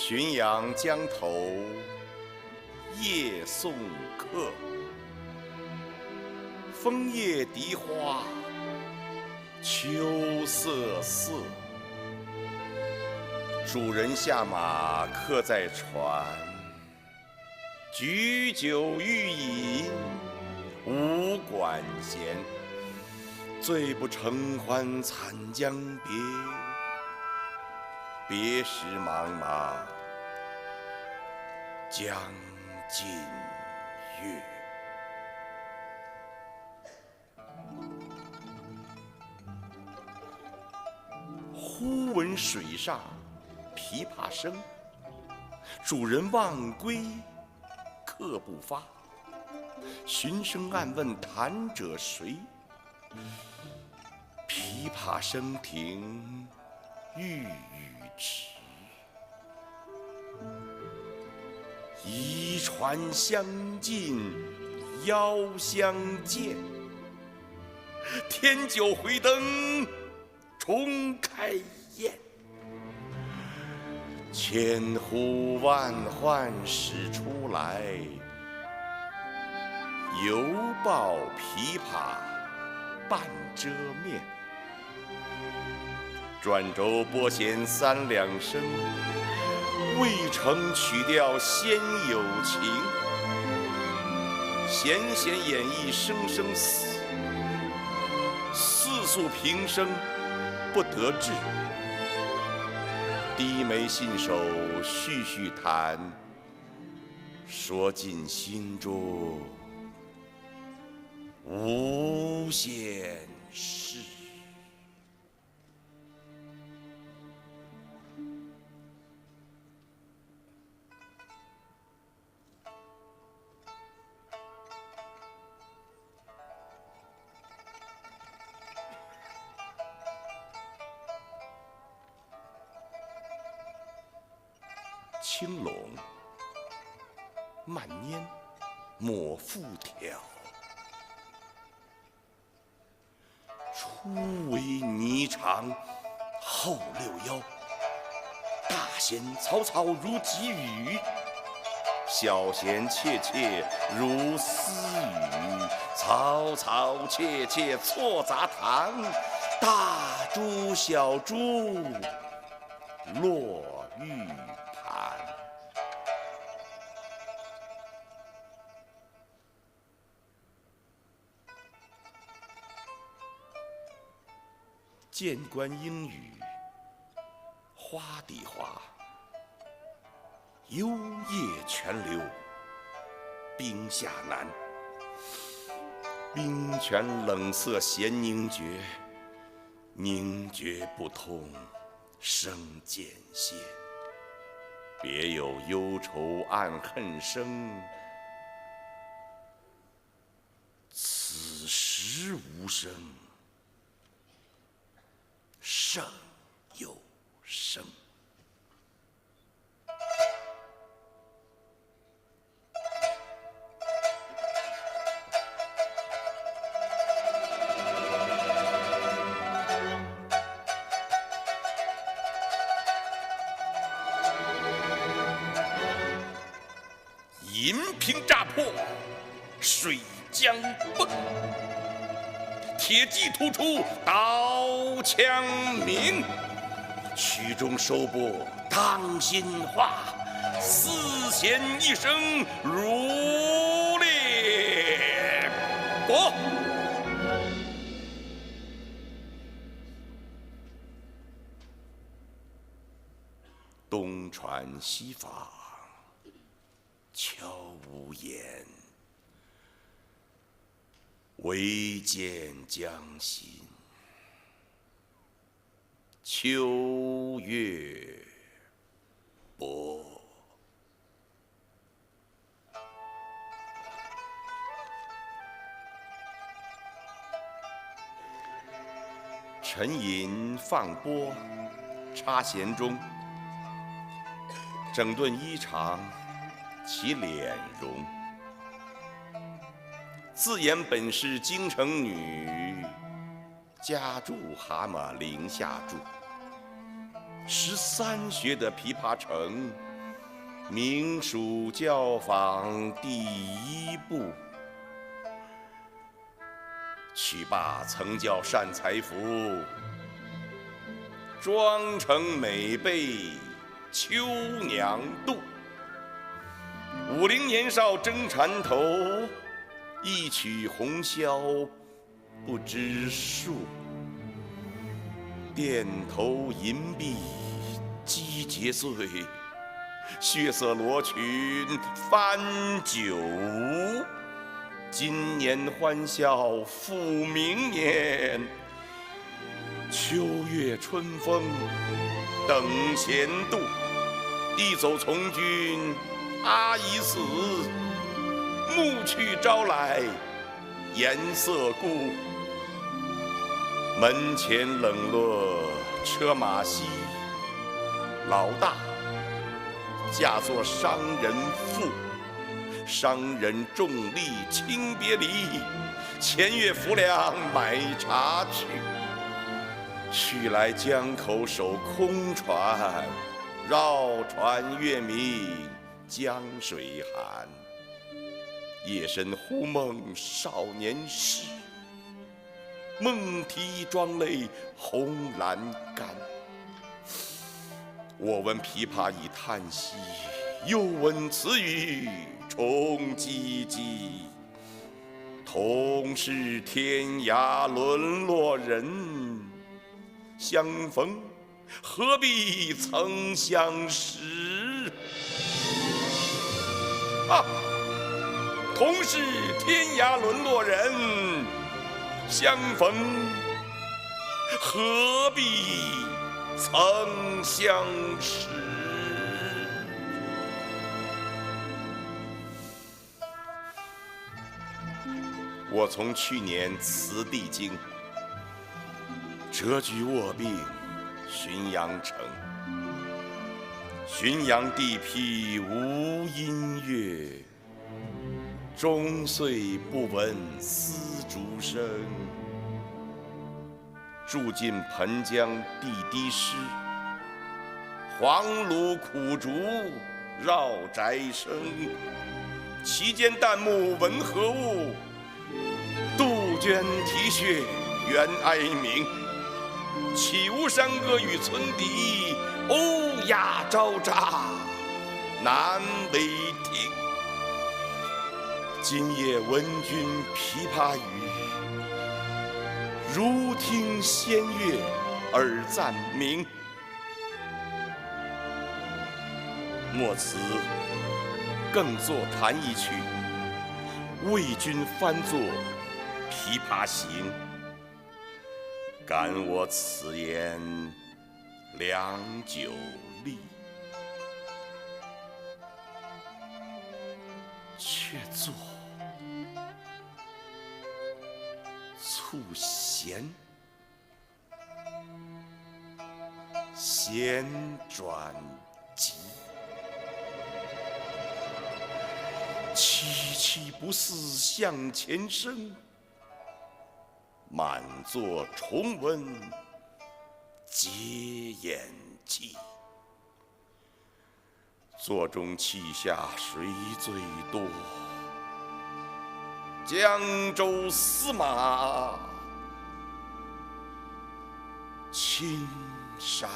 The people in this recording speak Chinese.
浔阳江头夜送客，枫叶荻花秋瑟瑟。主人下马客在船，举酒欲饮无管弦。醉不成欢惨将别，别时茫茫江浸月。忽闻水上琵琶声，主人忘归客不发。循声暗问弹者谁？琵琶声停欲语迟。移船相近邀相见，添酒回灯重开宴。千呼万唤始出来，犹抱琵琶半遮面。转轴拨弦3两声，未成曲调先有情。弦弦掩抑声声思，似诉平生不得志。低眉信手续续弹，说尽心中无限事。青龙慢拈抹复挑，初为霓裳后6腰。大弦嘈嘈如急雨，小弦切切如私语。嘈嘈切切错杂弹，大珠小珠落玉盘。剑关莺语花底花，幽夜泉流冰下难。冰泉冷涩弦凝绝，凝绝不通声渐歇。别有忧愁暗恨生，此时无声胜有声。银瓶乍破水浆迸，铁骑突出刀枪鸣。曲终收拨当心话，丝弦一声如裂帛。东船西舫悄无言，唯见江心秋月薄。沉吟放拨插弦中，整顿衣裳其脸容。自言本是京城女，家住蛤蟆陵下住。13学得琵琶成，明书教坊第一步，去把曾教善财福，装成美被秋娘渡。50年少争缠头，一曲红绡不知数。钿头银篦击节碎，血色罗裙翻酒。今年欢笑复明年，秋月春风等闲度。一走从军阿姨死，暮去朝来颜色故。门前冷落车马稀，老大嫁作商人妇。商人重利轻别离，前月浮梁买茶去。去来江口守空船，绕船月明江水寒。夜深忽梦少年时，梦啼妆泪红阑干。我闻琵琶已叹息，又闻此语重唧唧。同是天涯沦落人，相逢何必曾相识。同是天涯沦落人，相逢何必曾相识。我从去年辞帝京，谪居卧病浔阳城。浔阳地僻无音乐，终岁不闻丝竹声。住进湓江地低湿，黄芦苦竹绕宅生。其间旦暮闻何物？杜鹃啼血猿哀鸣。岂无山歌与村笛，欧哑招乍难为听。今夜闻君琵琶语，如听仙乐耳暂明。莫辞更作弹一曲，为君翻作《琵琶行》。感我此言良久立，却作促弦弦转急。凄凄不似向前声，满座重闻皆掩泣。座中泣下谁最多？江州司马青衫。